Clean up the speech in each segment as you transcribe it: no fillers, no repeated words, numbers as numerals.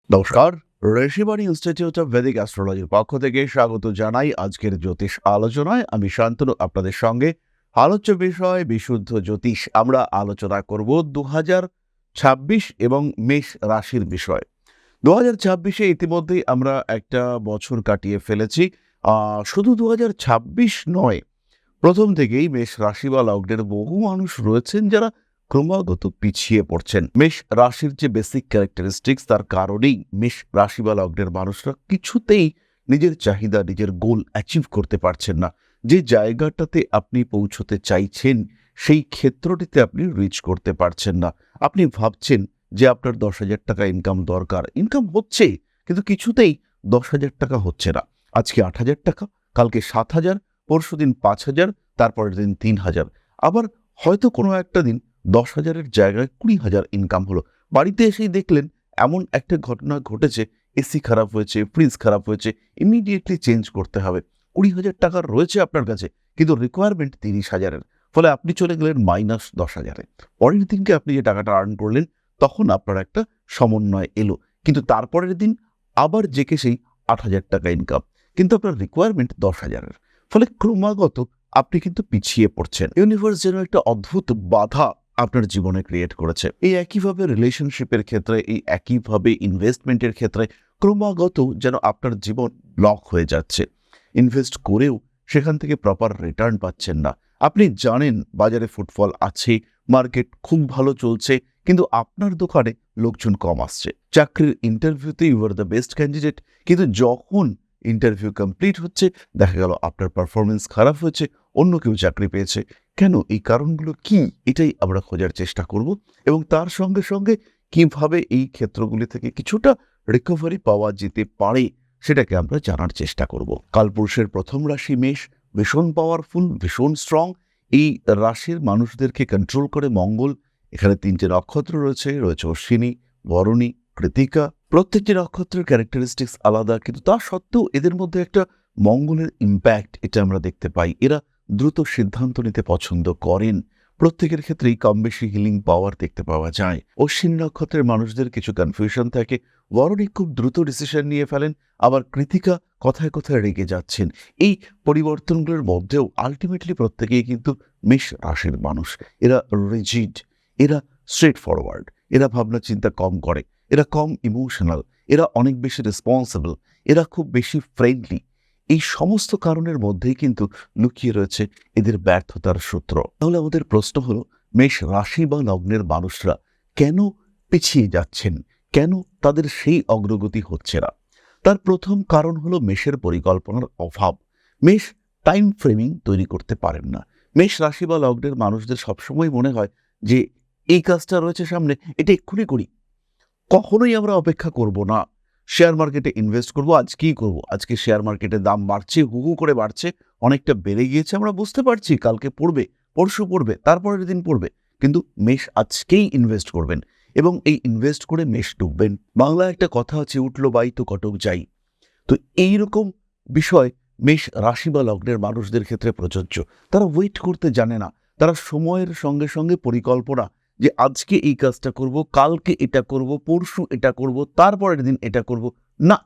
নমস্কার। Rishibani institute of Vedic অ্যাস্ট্রোলজির পক্ষ থেকে স্বাগত জানাই আজকের জ্যোতিষ আলোচনায়। আমি শান্তনু আপনাদের সঙ্গে। আলোচ্য বিষয় বিশুদ্ধ জ্যোতিষ। আমরা আলোচনা করব 2026 এবং মেষ রাশির বিষয়। 2026-এ ইতিমধ্যেই আমরা একটা বছর কাটিয়ে ফেলেছি। শুধু 2026 নয়, প্রথম থেকেই মেষ রাশি বা লগ্নের বহু মানুষ রয়েছেন যারা ক্রমাগত পিছিয়ে পড়ছেন। মেষ রাশির যে বেসিক ক্যারেক্টারিস্টিক্স, তার কারণেই মেষ রাশি বা লগ্নের মানুষরা কিছুতেই নিজের চাহিদা, নিজের গোল অ্যাচিভ করতে পারছেন না। যে জায়গাটাতে আপনি পৌঁছতে চাইছেন, সেই ক্ষেত্রটিতে আপনি রিচ করতে পারছেন না। আপনি ভাবছেন যে আপনার 10,000 টাকা ইনকাম দরকার, ইনকাম হচ্ছে, কিন্তু কিছুতেই 10,000 টাকা হচ্ছে না। আজকে 8,000 টাকা, কালকে 7,000, পরশুদিন 5,000, তারপরের দিন 3,000, আবার হয়তো কোনো একটা দিন 10,000-এর জায়গায় 20,000 ইনকাম হলো। বাড়িতে এসেই দেখলেন এমন একটা ঘটনা ঘটেছে, এসি খারাপ হয়েছে, ফ্রিজ খারাপ হয়েছে, ইমিডিয়েটলি চেঞ্জ করতে হবে। 20,000 টাকা রয়েছে আপনার কাছে, কিন্তু রিকোয়ারমেন্ট 30,000-এর। ফলে আপনি চলে গেলেন -10,000-এ। পরের দিনকে আপনি যে টাকাটা আর্ন করলেন, তখন আপনার একটা সমন্বয় এলো, কিন্তু তারপরের দিন আবার জেকে সেই 8,000 টাকা ইনকাম, কিন্তু আপনার রিকোয়ারমেন্ট 10,000-এর। ফলে ক্রমাগত আপনি কিন্তু পিছিয়ে পড়ছেন। ইউনিভার্স যেন একটা অদ্ভুত বাধা আপনার জীবনে ক্রিয়েট করেছে। এই একইভাবে রিলেশনশিপের ক্ষেত্রে, এই একইভাবে ইনভেস্টমেন্টের ক্ষেত্রে ক্রমাগত যেন আপনার জীবন ব্লক হয়ে যাচ্ছে। ইনভেস্ট করেও সেখান থেকে প্রপার রিটার্ন পাচ্ছেন না। আপনি জানেন বাজারে ফুটফল আছে, মার্কেট খুব ভালো চলছে, কিন্তু আপনার দোকানে লোকজন কম আসছে। চাকরির ইন্টারভিউতে you are the best candidate, কিন্তু যখন ইন্টারভিউ কমপ্লিট হচ্ছে, দেখা গেল আপনার পারফরমেন্স খারাপ হয়েছে, অন্য কেউ চাকরি পেয়েছে। কেন? এই কারণগুলো কি? এটাই আমরা খোঁজার চেষ্টা করব, এবং তার সঙ্গে সঙ্গে কিভাবে এই ক্ষেত্রগুলি থেকে কিছুটা রিকভারি পাওয়া যেতে পারে, সেটাকে আমরা জানার চেষ্টা করব। কালপুরুষের প্রথম রাশি মেষ, ভীষণ পাওয়ারফুল, ভীষণ স্ট্রং। এই রাশির মানুষদেরকে কন্ট্রোল করে মঙ্গল। এখানে 3টে নক্ষত্র রয়েছে, অশ্বিনী, ভরণী, কৃতিকা। প্রত্যেকটি নক্ষত্রের ক্যারেক্টারিস্টিক্স আলাদা, কিন্তু তা সত্ত্বেও এদের মধ্যে একটা মঙ্গলের ইম্প্যাক্ট এটা আমরা দেখতে পাই। এরা দ্রুত সিদ্ধান্ত নিতে পছন্দ করেন। প্রত্যেকের ক্ষেত্রেই কম বেশি হিলিং পাওয়ার দেখতে পাওয়া যায়। অশ্বিনী নক্ষত্রের মানুষদের কিছু কনফিউশন থাকে, বরণী খুব দ্রুত ডিসিশন নিয়ে ফেলেন, আবার কৃতিকা কথায় কথায় রেগে যাচ্ছেন। এই পরিবর্তনগুলোর মধ্যেও আলটিমেটলি প্রত্যেকেই কিন্তু মেষ রাশির মানুষ। এরা রিজিড, এরা স্ট্রেট ফরওয়ার্ড, এরা ভাবনা চিন্তা কম করে, এরা কম ইমোশনাল, এরা অনেক বেশি রেসপন্সিবল, এরা খুব বেশি ফ্রেন্ডলি। এই সমস্ত কারণের মধ্যেই কিন্তু লুকিয়ে রয়েছে এদের ব্যর্থতার সূত্র। তাহলে আমাদের প্রশ্ন হলো, মেষ রাশি বা লগ্নের মানুষরা কেন পিছিয়ে যাচ্ছেন? কেন তাদের সেই অগ্রগতি হচ্ছে না? তার প্রথম কারণ হলো মেষের পরিকল্পনার অভাব। মেষ টাইম ফ্রেমিং তৈরি করতে পারেন না। মেষ রাশি বা লগ্নের মানুষদের সবসময় মনে হয় যে এই কাজটা রয়েছে সামনে, এটা এক্ষুনি করি, কখনোই আমরা অপেক্ষা করব না। শেয়ার মার্কেটে ইনভেস্ট করব, আজকেই করব। আজকে শেয়ার মার্কেটের দাম বাড়ছে, হু হু করে বাড়ছে, অনেকটা বেড়ে গিয়েছে, আমরা বুঝতে পারছি কালকে পড়বে, পরশু পড়বে, তারপরের দিন পড়বে, কিন্তু মেষ আজকেই ইনভেস্ট করবেন, এবং এই ইনভেস্ট করে মেষ ডুববেন। বাংলায় একটা কথা আছে, উঠলো বাই তো কটক যাই। তো এইরকম বিষয় মেষ রাশি বা লগ্নের মানুষদের ক্ষেত্রে প্রযোজ্য। তারা ওয়েট করতে জানে না। তারা সময়ের সঙ্গে সঙ্গে পরিকল্পনা, যে আজকে এই কাজটা করব, কালকে এটা করব, পরশু এটা করব, তারপরের দিন এটা করব, না।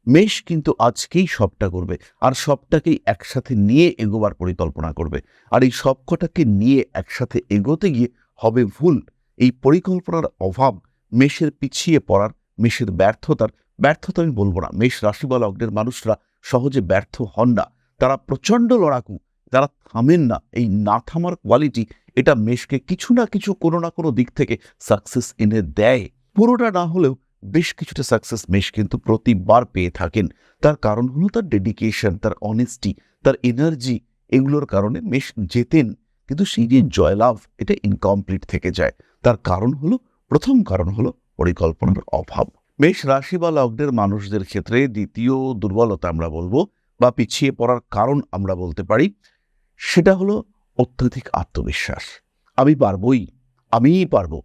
মেষ কিন্তু আজকেই সবটা করবে, আর সবটাকেই একসাথে নিয়ে এগোবার পরিকল্পনা করবে। আর এই সবকটাকে নিয়ে একসাথে এগোতে গিয়ে হবে ভুল। এই পরিকল্পনার অভাব মেষের পিছিয়ে পড়ার, মেষের ব্যর্থতা আমি বলবো না। মেষ রাশি বা লগ্নের মানুষরা সহজে ব্যর্থ হন না, তারা প্রচণ্ড লড়াকু, তারা থামেন না। এই না থামার কোয়ালিটি, এটা মেষকে কিছু না কিছু, কোনো না কোনো দিক থেকে সাকসেস এনে দেয়। পুরোটা না হলেও বেশ কিছুটা সাকসেস মেষ কিন্তু প্রতিবার পেয়ে থাকেন। তার কারণ হলো তার ডেডিকেশন, তার অনেস্টি, তার এনার্জি। এগুলোর কারণে মেষ জেতেন, কিন্তু সেই যে জয়লাভ, এটা ইনকমপ্লিট থেকে যায়। তার কারণ হলো, প্রথম কারণ হলো পরিকল্পনার অভাব। মেষ রাশি বা লগ্নের মানুষদের ক্ষেত্রে দ্বিতীয় দুর্বলতা আমরা বলবো, বা পিছিয়ে পড়ার কারণ আমরা বলতে পারি, সেটা হলো অত্যধিক আত্মবিশ্বাস। আমি পারবই, আমিই পারবো।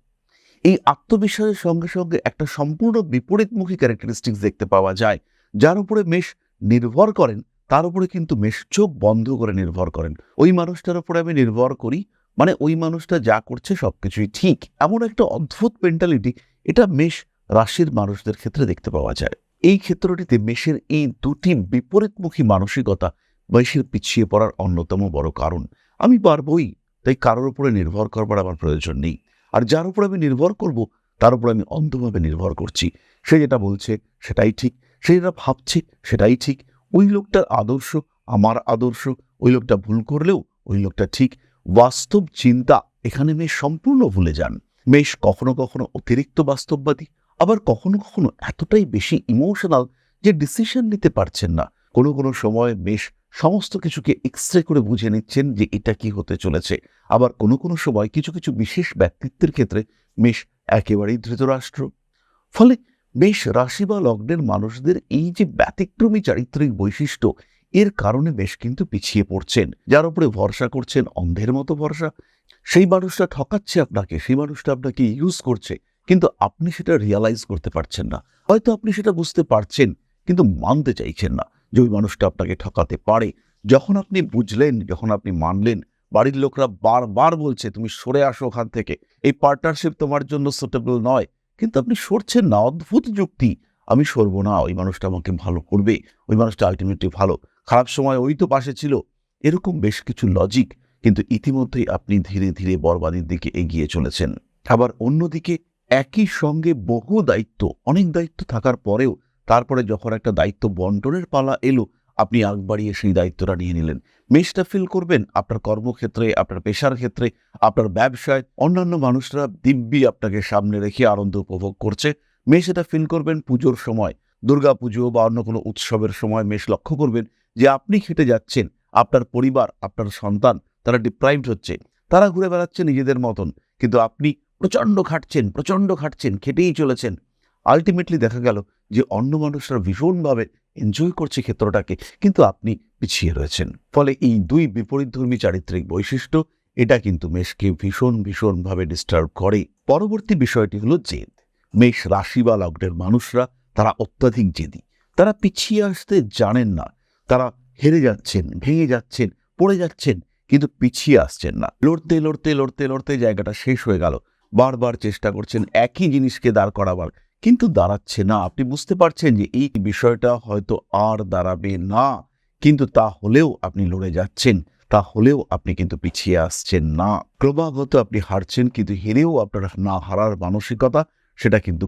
এই আত্মবিশ্বাসের সঙ্গে সঙ্গে একটা সম্পূর্ণ বিপরীতমুখী ক্যারেক্টারিস্টিক্স দেখতে পাওয়া যায়। যার উপরে মেষ নির্ভর করেন, তার উপরে কিন্তু মেষ চোখ বন্ধ করে নির্ভর করেন। ওই মানুষটার উপরে আমি নির্ভর করি, মানে ওই মানুষটা যা করছে সবকিছুই ঠিক, এমন একটা অদ্ভুত মেন্টালিটি, এটা মেষ রাশির মানুষদের ক্ষেত্রে দেখতে পাওয়া যায়। এই ক্ষেত্রটিতে মেষের এই দুটি বিপরীতমুখী মানসিকতা মেষের পিছিয়ে পড়ার অন্যতম বড় কারণ। আমি পারবই, তাই কারোর উপরে নির্ভর করবার আমার প্রয়োজন নেই। আর যার উপর আমি নির্ভর করব তার উপর আমি অন্ধভাবে নির্ভর করছি। সে যেটা বলছে সেটাই ঠিক, সে যেটা ভাবছে সেটাই ঠিক। ওই লোকটার আদর্শ আমার আদর্শ, ওই লোকটা ভুল করলেও ওই লোকটা ঠিক। বাস্তব চিন্তা এখানে মেষ সম্পূর্ণ ভুলে যান। মেষ কখনো কখনো অতিরিক্ত বাস্তববাদী, আবার কখনো কখনো এতটাই বেশি ইমোশনাল যে ডিসিশন নিতে পারছেন না। কোনো কোনো সময় মেষ সমস্ত কিছুকে এক্সরে করে বুঝে নিচ্ছেন যে এটা কি হতে চলেছে। আবার কোনো কোনো সময় কিছু কিছু বিশেষ ব্যক্তিত্বের ক্ষেত্রে মেষ একেবারেই ধৃতরাষ্ট্র। ফলে মেষ রাশি বা লগ্নের মানুষদের এই যে ব্যতিক্রমী চারিত্রিক বৈশিষ্ট্য, এর কারণে বেশ কিন্তু পিছিয়ে পড়ছেন। যার উপরে ভরসা করছেন অন্ধের মতো ভরসা, সেই মানুষটা ঠকাচ্ছে আপনাকে, সেই মানুষটা আপনাকে ইউজ করছে, কিন্তু আপনি সেটা রিয়ালাইজ করতে পারছেন না। হয়তো আপনি সেটা বুঝতে পারছেন, কিন্তু মানতে চাইছেন না যে ওই মানুষটা আপনাকে ঠকাতে পারে। যখন আপনি বুঝলেন, যখন আপনি মানলেন, বাড়ির লোকরা বারবার বলছে তুমি সরে আসো ওখান থেকে, এই পার্টনারশিপ তোমার জন্য সুটেবল নয়, কিন্তু আপনি সরছেন না। অদ্ভুত যুক্তি, আমি সরবো না, ওই মানুষটা আমাকে ভালো করবে, ওই মানুষটা আলটিমেটলি ভালো, খারাপ সময় ওই তো পাশে ছিল, এরকম বেশ কিছু লজিক, কিন্তু ইতিমধ্যেই আপনি ধীরে ধীরে বরবাদের দিকে এগিয়ে চলেছেন। আবার অন্যদিকে একই সঙ্গে বহু দায়িত্ব, অনেক দায়িত্ব থাকার পরেও তারপরে যখন একটা দায়িত্ব বন্টনের পালা এলো, আপনি আগ বাড়িয়ে সেই দায়িত্বটা নিয়ে নিলেন। মেষটা ফিল করবেন আপনার কর্মক্ষেত্রে, আপনার পেশার ক্ষেত্রে, আপনার ব্যবসায় অন্যান্য মানুষরা দিব্যি আপনাকে সামনে রেখে আনন্দ উপভোগ করছে। মেষ এটা ফিল করবেন পুজোর সময়, দুর্গা পুজো বা অন্য কোনো উৎসবের সময় মেষ লক্ষ্য করবেন যে আপনি খেটে যাচ্ছেন, আপনার পরিবার, আপনার সন্তান তারা ডিপ্রাইভড হচ্ছে, তারা ঘুরে বেড়াচ্ছে নিজেদের মতন, কিন্তু আপনি প্রচণ্ড খাটছেন, খেটেই চলেছেন। আলটিমেটলি দেখা গেল যে অন্য মানুষরা ভীষণভাবে এনজয় করছে ক্ষেত্রটাকে, কিন্তু আপনি পিছিয়ে রয়েছেন। ফলে এই দুই বিপরীতধর্মী চারিত্রিক বৈশিষ্ট্য, এটা কিন্তু মেষকে ভীষণভাবে ডিস্টার্ব করে। পরবর্তী বিষয়টি হলো জেদ। মেষ রাশি বা লগ্নের মানুষরা তারা অত্যাধিক জেদি, তারা পিছিয়ে আসতে জানেন না। তারা হেরে যাচ্ছেন, ভেঙে যাচ্ছেন, পড়ে যাচ্ছেন, কিন্তু পিছিয়ে আসছেন না। লড়তে জায়গাটা শেষ হয়ে গেল, বারবার চেষ্টা করছেন একই জিনিসকে দাঁড় করাবার, কিন্তু দাঁড়াচ্ছে না। আপনি বুঝতে পারছেন যে এই বিষয়টা হয়তো আর দাঁড়াবে না, কিন্তু তাহলেও আপনি লড়ে যাচ্ছেন, তাহলেও আপনি কিন্তু পিছিয়ে আসছেন না। ক্রমাগত আপনি হারছেন, কিন্তু হেরেও আপনার না হারার মানসিকতা, সেটা কিন্তু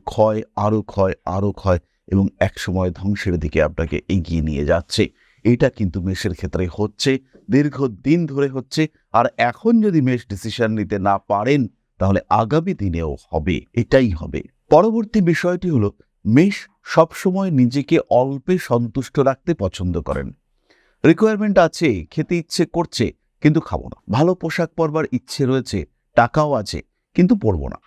আরো ক্ষয় এবং একসময় ধ্বংসের দিকে আপনাকে এগিয়ে নিয়ে যাচ্ছে। এটা কিন্তু মেষের ক্ষেত্রে হচ্ছে, দীর্ঘদিন ধরে হচ্ছে। আর এখন যদি মেষ ডিসিশন নিতে না পারেন, তাহলে আগামী দিনেও হবে, এটাই হবে। পরবর্তী বিষয়টি হলো মেষ সবসময় নিজেকে অল্পে সন্তুষ্ট রাখতে পছন্দ করেন। রিকোয়ারমেন্ট আছে, খেতে ইচ্ছে করছে, কিন্তু খাবো না। ভালো পোশাক পরবার ইচ্ছে রয়েছে, টাকাও আছে, কিন্তু পরবো না।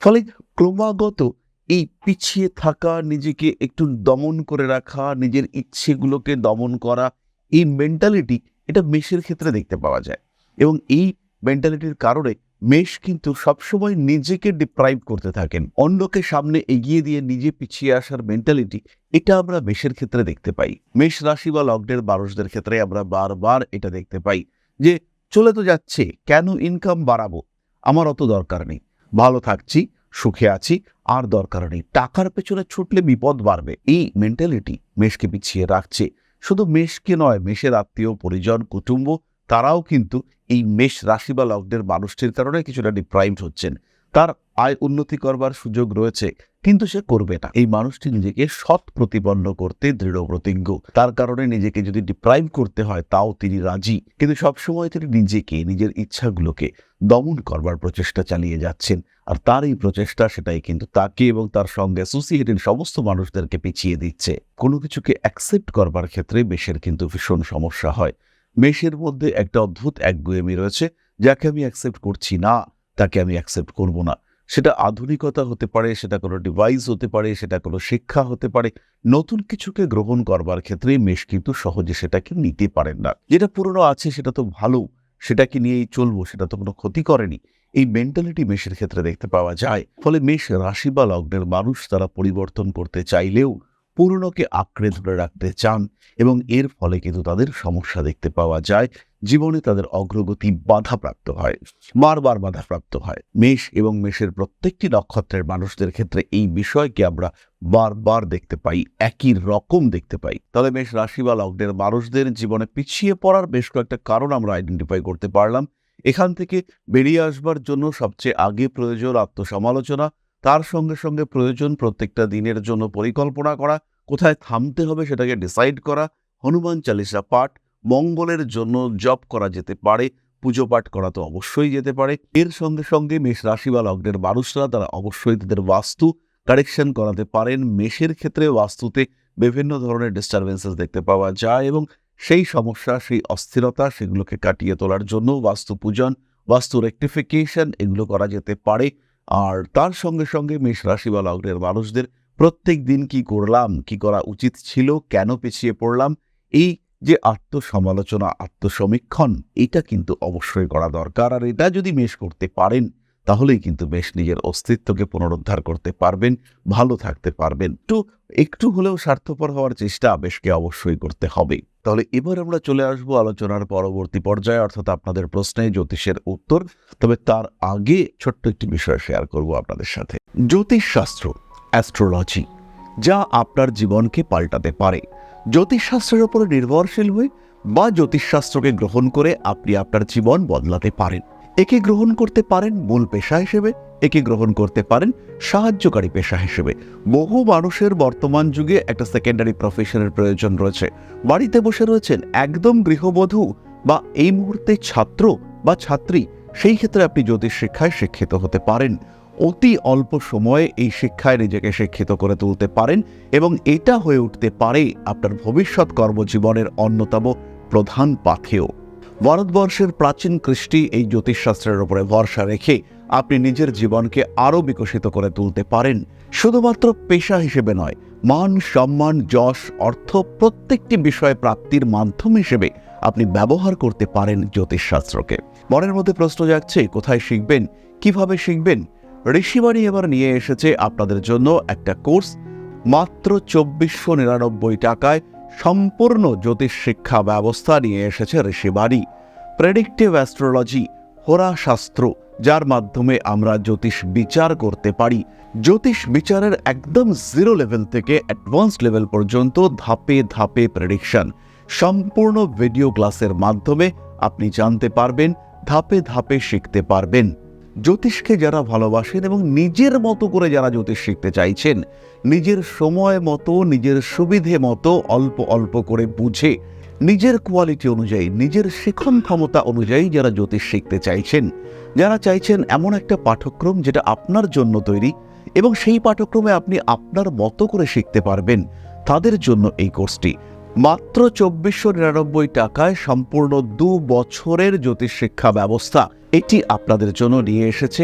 ফলে ক্রমাগত এই পিছিয়ে থাকা, নিজেকে একটু দমন করে রাখা, নিজের ইচ্ছেগুলোকে দমন করা, এই মেন্টালিটি, এটা মেষের ক্ষেত্রে দেখতে পাওয়া যায়। এবং এই মেন্টালিটির কারণে মেষ কিন্তু সবসময় নিজেকে ডিপ্রাইভ করতে থাকেন। অন্যকে সামনে এগিয়ে দিয়ে নিজে পিছিয়ে আসার মেন্টালিটি, এটা আমরা মেষের ক্ষেত্রে দেখতে পাই। মেষ রাশি বা লগ্নের মানুষদের ক্ষেত্রে আমরা বারবার এটা দেখতে পাই যে চলে তো যাচ্ছে, কেন ইনকাম বাড়াবো, আমার অত দরকার নেই, ভালো থাকছি, সুখে আছি, আর দরকার নেই, টাকার পেছনে ছুটলে বিপদ বাড়বে। এই মেন্টালিটি মেষকে পিছিয়ে রাখছে। শুধু মেষকে নয়, মেষের আত্মীয় পরিজন, কুটুম্ব, তারাও কিন্তু এই মেষ রাশি বা লগ্নের মানুষটির কারণে কিছুটা ডিপ্রাইভড হচ্ছেন। তার আয় উন্নতি করবার সুযোগ রয়েছে, কিন্তু সে করবে না। এই মানুষটি নিজেকে সৎ প্রতিপন্ন করতে দৃঢ় প্রতিজ্ঞ। তার কারণে নিজেকে যদি ডিপ্রাইভ করতে হয় তাও তিনি রাজি, কিন্তু সবসময় তিনি নিজেকে, নিজের ইচ্ছাগুলোকে দমন করবার প্রচেষ্টা চালিয়ে যাচ্ছেন। আর তার এই প্রচেষ্টা, সেটাই কিন্তু তাকে এবং তার সঙ্গে অ্যাসোসিয়েটেড সমস্ত মানুষদেরকে পিছিয়ে দিচ্ছে। কোনো কিছুকে অ্যাকসেপ্ট করবার ক্ষেত্রে মেষের কিন্তু ভীষণ সমস্যা হয়। মেষের মধ্যে একটা অদ্ভুত একগুঁয়েমি রয়েছে, যাকে আমি অ্যাকসেপ্ট করছি না, তাকে আমি অ্যাকসেপ্ট করব না। সেটা আধুনিকতা হতে পারে, সেটা কোনো ডিভাইস হতে পারে, সেটা কোনো শিক্ষা হতে পারে। নতুন কিছুকে গ্রহণ করবার ক্ষেত্রে মেষ কিন্তু সহজে সেটাকে নিতে পারেন না। যেটা পুরনো আছে সেটা তো ভালো, সেটাকে নিয়েই চলবো, সেটা তো কোনো ক্ষতি করেনি, এই মেন্টালিটি মেষের ক্ষেত্রে দেখতে পাওয়া যায়। ফলে মেষ রাশি বা লগ্নের মানুষ তারা পরিবর্তন করতে চাইলেও পুরনোকে আঁকড়ে ধরে রাখতে চান এবং এর ফলে কিন্তু তাদের সমস্যা দেখতে পাওয়া যায়, জীবনে তাদের অগ্রগতি বাধাপ্রাপ্ত হয়, বারবার বাধাপ্রাপ্ত হয়। মেষ এবং মেষের প্রত্যেকটি নক্ষত্রের মানুষদের ক্ষেত্রে এই বিষয়কে আমরা বারবার দেখতে পাই, একই রকম দেখতে পাই। তাহলে মেষ রাশি বা লগ্নের মানুষদের জীবনে পিছিয়ে পড়ার বেশ কয়েকটা কারণ আমরা আইডেন্টিফাই করতে পারলাম। এখান থেকে বেরিয়ে আসবার জন্য সবচেয়ে আগে প্রয়োজন আত্মসমালোচনা, তার সঙ্গে সঙ্গে প্রয়োজন প্রত্যেকটা দিনের জন্য পরিকল্পনা করা, কোথায় থামতে হবে সেটাকে ডিসাইড করা, হনুমান চালিসা পাঠ, মঙ্গলের জন্য জপ করা যেতে পারে, পুজো পাঠ করা তো অবশ্যই যেতে পারে। এর সঙ্গে সঙ্গে মেষ রাশি বা লগ্নের মানুষরা তারা অবশ্যই তাদের বাস্তু কারেকশন করাতে পারেন। মেষের ক্ষেত্রে বাস্তুতে বিভিন্ন ধরনের ডিস্টারবেন্সেস দেখতে পাওয়া যায় এবং সেই সমস্যা, সেই অস্থিরতা, সেগুলোকে কাটিয়ে তোলার জন্য বাস্তু পূজন, বাস্তু রেকটিফিকেশন এগুলো করা যেতে পারে। আর তার সঙ্গে সঙ্গে মেষ রাশি বা লগ্নের মানুষদের প্রত্যেক দিন কি করলাম, কি করা উচিত ছিল, কেন পিছিয়ে পড়লাম, এই যে আত্মসমালোচনা, আত্মসমীক্ষণ, এটা কিন্তু অবশ্যই করা দরকার। আর এটা যদি মেষ করতে পারেন তাহলেই কিন্তু বেশ নিজের অস্তিত্বকে পুনরুদ্ধার করতে পারবেন, ভালো থাকতে পারবেন। একটু হলেও স্বার্থপর হওয়ার চেষ্টা বেশকে অবশ্যই করতে হবে। তাহলে এবার আমরা চলে আসবো আলোচনার পরবর্তী পর্যায়ে, অর্থাৎ আপনাদের প্রশ্নে জ্যোতিষের উত্তর। তবে তার আগে ছোট্ট একটি বিষয় শেয়ার করব আপনাদের সাথে। জ্যোতিষশাস্ত্র, অ্যাস্ট্রোলজি, যা আপনার জীবনকে পাল্টাতে পারে। জ্যোতিষশাস্ত্রের উপর নির্ভরশীল হয়ে বা জ্যোতিষশাস্ত্রকে গ্রহণ করে আপনি আপনার জীবন বদলাতে পারেন। একে গ্রহণ করতে পারেন মূল পেশা হিসেবে, একে গ্রহণ করতে পারেন সাহায্যকারী পেশা হিসেবে। বহু মানুষের বর্তমান যুগে একটা সেকেন্ডারি প্রফেশনের প্রয়োজন রয়েছে। বাড়িতে বসে রয়েছেন একদম গৃহবধূ বা এই মুহূর্তে ছাত্র বা ছাত্রী, সেই ক্ষেত্রে আপনি জ্যোতিষ শিক্ষায় শিক্ষিত হতে পারেন। অতি অল্প সময়ে এই শিক্ষায় নিজেকে শিক্ষিত করে তুলতে পারেন এবং এটা হয়ে উঠতে পারে আপনার ভবিষ্যৎ কর্মজীবনের অন্যতম প্রধান পাথেয়। ভারতবর্ষের প্রাচীন কৃষ্টি এই জ্যোতিষশাস্ত্রের উপরে ভরসা রেখে আপনি নিজের জীবনকে আরও বিকশিত করে তুলতে পারেন। শুধুমাত্র পেশা হিসেবে নয়, মান, সম্মান, যশ, অর্থ প্রত্যেকটি বিষয় প্রাপ্তির মাধ্যম হিসেবে আপনি ব্যবহার করতে পারেন জ্যোতিষশাস্ত্রকে। মনের মধ্যে প্রশ্ন জাগছে, কোথায় শিখবেন, কিভাবে শিখবেন? ঋষিবাণী এবার নিয়ে এসেছে আপনাদের জন্য একটা কোর্স। মাত্র 2499 টাকায় সম্পূর্ণ জ্যোতিষ শিক্ষা ব্যবস্থা নিয়ে এসেছে ঋষিবাণী। প্রেডিক্টিভ অ্যাস্ট্রোলজি, হোরাশাস্ত্র, যার মাধ্যমে আমরা জ্যোতিষ বিচার করতে পারি। জ্যোতিষ বিচারের একদম জিরো লেভেল থেকে অ্যাডভান্স লেভেল পর্যন্ত ধাপে ধাপে প্রেডিকশন, সম্পূর্ণ ভিডিও ক্লাসের মাধ্যমে আপনি জানতে পারবেন, ধাপে ধাপে শিখতে পারবেন। জ্যোতিষকে যারা ভালোবাসেন এবং নিজের মতো করে যারা জ্যোতিষ শিখতে চাইছেন, নিজের সময় মতো, নিজের সুবিধে মতো, অল্প অল্প করে বুঝে, নিজের কোয়ালিটি অনুযায়ী, নিজের শিখন ক্ষমতা অনুযায়ী যারা জ্যোতিষ শিখতে চাইছেন, যারা চাইছেন এমন একটা পাঠ্যক্রম যেটা আপনার জন্য তৈরি এবং সেই পাঠ্যক্রমে আপনি আপনার মতো করে শিখতে পারবেন, তাদের জন্য এই কোর্সটি। মাত্র 2499 টাকায় সম্পূর্ণ 2 বছরের জ্যোতিষ শিক্ষা ব্যবস্থা এটি আপনাদের জন্য নিয়ে এসেছে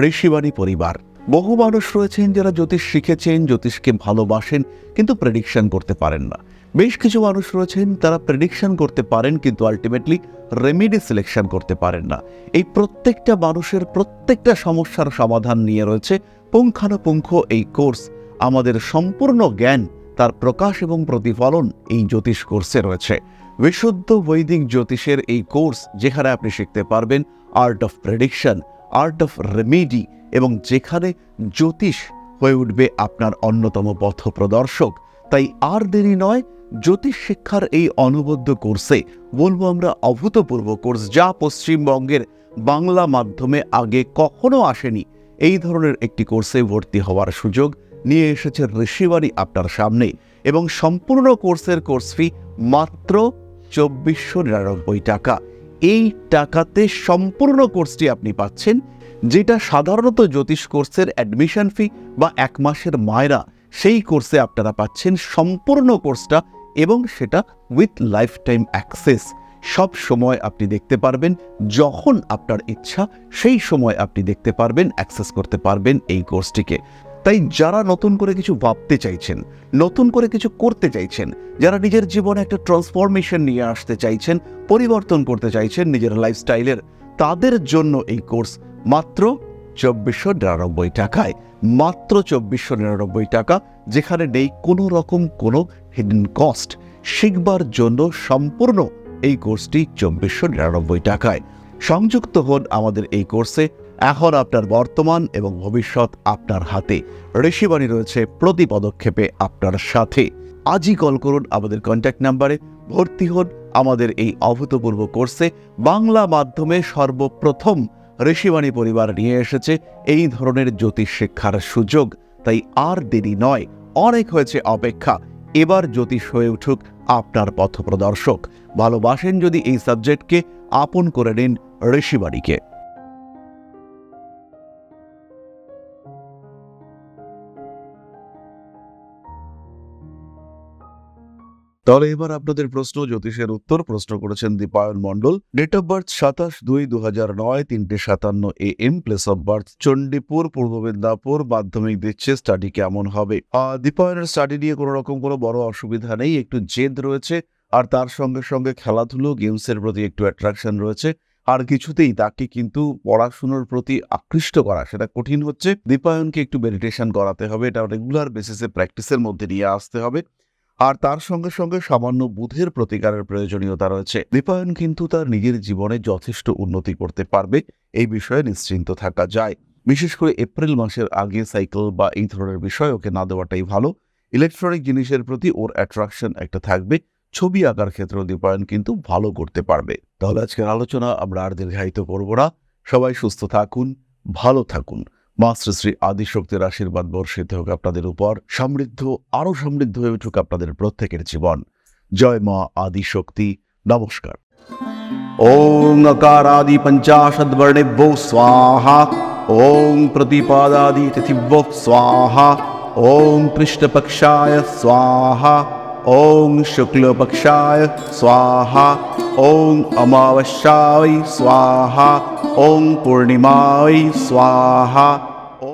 ঋষিবাণী পরিবার। বহু মানুষ রয়েছেন যারা জ্যোতিষ শিখেছেন, জ্যোতিষকে ভালোবাসেন, কিন্তু প্রেডিকশন করতে পারেন না। বেশ কিছু মানুষ রয়েছেন তারা প্রেডিকশন করতে পারেন কিন্তু আলটিমেটলি রেমেডি সিলেকশন করতে পারেন না। এই প্রত্যেকটা মানুষের প্রত্যেকটা সমস্যার সমাধান নিয়ে রয়েছে পুঙ্খানুপুঙ্খ এই কোর্স। আমাদের সম্পূর্ণ জ্ঞান, তার প্রকাশ এবং প্রতিফলন এই জ্যোতিষ কোর্সে রয়েছে। বিশুদ্ধ বৈদিক জ্যোতিষের এই কোর্স, যেখানে আপনি শিখতে পারবেন art of prediction, art of remedy, এবং যেখানে জ্যোতিষ হয়ে উঠবে আপনার অন্যতম পথ প্রদর্শক। তাই আর দেরি নয়, জ্যোতিষ শিক্ষার এই অনবদ্য কোর্সে, বলবো আমরা অভূতপূর্ব কোর্স, যা পশ্চিমবঙ্গের বাংলা মাধ্যমে আগে কখনো আসেনি, এই ধরনের একটি কোর্সে ভর্তি হওয়ার সুযোগ নিয়ে এসেছে ঋষিবাণী আপনার সামনে। এবং সম্পূর্ণ কোর্সের কোর্স ফি মাত্র 2499 টাকা। এই টাকাতে সম্পূর্ণ কোর্সটি আপনি পাচ্ছেন, যেটা সাধারণত জ্যোতিষ কোর্সের অ্যাডমিশন ফি বা 1 মাসের মায়রা, সেই কোর্সে আপনারা পাচ্ছেন সম্পূর্ণ কোর্সটা, এবং সেটা উইথ লাইফ টাইম অ্যাক্সেস। সব সময় আপনি দেখতে পারবেন, যখন আপনার ইচ্ছা সেই সময় আপনি দেখতে পারবেন, অ্যাক্সেস করতে পারবেন এই কোর্সটিকে। তাই যারা নতুন করে কিছু ভাবতে চাইছেন, নতুন করে কিছু করতে চাইছেন, যারা নিজের জীবনে একটা ট্রান্সফরমেশন নিয়ে আসতে চাইছেন, পরিবর্তন করতে চাইছেন নিজের লাইফস্টাইলের, তাদের জন্য এই কোর্স মাত্র 2499 টাকায়। মাত্র 2499 টাকা, যেখানে নেই কোনো রকম কোনো হিডেন কস্ট। শিখবার জন্য সম্পূর্ণ এই কোর্সটি 2499 টাকায়। সংযুক্ত হন আমাদের এই কোর্সে। এখন আপনার বর্তমান এবং ভবিষ্যৎ আপনার হাতে। ঋষিবাণী রয়েছে প্রতি পদক্ষেপে আপনার সাথে। আজই কল করুন আমাদের কন্ট্যাক্ট নাম্বারে, ভর্তি হন আমাদের এই অভূতপূর্ব কোর্সে। বাংলা মাধ্যমে সর্বপ্রথম ঋষিবাণী পরিবার নিয়ে এসেছে এই ধরনের জ্যোতিষ শিক্ষার সুযোগ। তাই আর দেরি নয়, অনেক হয়েছে অপেক্ষা। এবার জ্যোতিষ হয়ে উঠুক আপনার পথপ্রদর্শক। ভালোবাসেন যদি এই সাবজেক্টকে, আপন করে নিন ঋষিবাণীকে। তাহলে এবার আপনাদের প্রশ্ন, জ্যোতিষের উত্তর। প্রশ্ন করেছেন Dipayan Mondal. Date of birth 27/2/2009, 3:57 AM, place of birth Chandipur, Purba Medinipur. মাধ্যমিক দিচ্ছে, স্টাডি কেমন হবে? দীপায়নের স্টাডি নিয়ে কোনো রকম কোনো বড় অসুবিধা নেই। একটু জেদ রয়েছে, আর তার সঙ্গে সঙ্গে খেলাধুলো, গেমসের প্রতি একটু অ্যাট্রাকশন রয়েছে। আর কিছুতেই তাকে কিন্তু পড়াশুনোর প্রতি আকৃষ্ট করা সেটা কঠিন হচ্ছে। দীপায়নকে একটু মেডিটেশন করাতে হবে, এটা রেগুলার বেসিসে প্র্যাকটিসের মধ্যে নিয়ে আসতে হবে। আর তার সঙ্গে সঙ্গে সামান্য বুধের প্রতিকারের প্রয়োজনীয়তা রয়েছে। দীপায়ন কিন্তু তার নিজের জীবনে যথেষ্ট উন্নতি করতে পারবে, এই বিষয়ে নিশ্চিন্ত থাকা যায়। বিশেষ করে এপ্রিল মাসের আগে সাইকেল বা এই ধরনের বিষয় ওকে না দেওয়াটাই ভালো। ইলেকট্রনিক জিনিসের প্রতি ওর অ্যাট্রাকশন একটা থাকবে। ছবি আঁকার ক্ষেত্রেও দীপায়ন কিন্তু ভালো করতে পারবে। তাহলে আজকের আলোচনা আমরা আর দীর্ঘায়িত করব না। সবাই সুস্থ থাকুন, ভালো থাকুন। মা শ্রী শ্রী আদিশক্তির আশীর্বাদ বর্ষিত হোক আপনাদের উপর। আরো সমৃদ্ধ হয়ে উঠুক আপনাদের প্রত্যেকের জীবন। জয় মা আদিশক্তি। নমস্কার। ওং অকারাদি পঞ্চাশদ্বর্ণেভ্যো স্বাহা। ওং প্রতিপাদাদি তিথিভ্যো স্বাহা। ওং কৃষ্ণপক্ষায় স্বাহা। ওং শুক্লপক্ষায় স্বাহা। ওং অমাবস্যায় স্বাহা। ওং পূর্ণিমায় স্বাহা।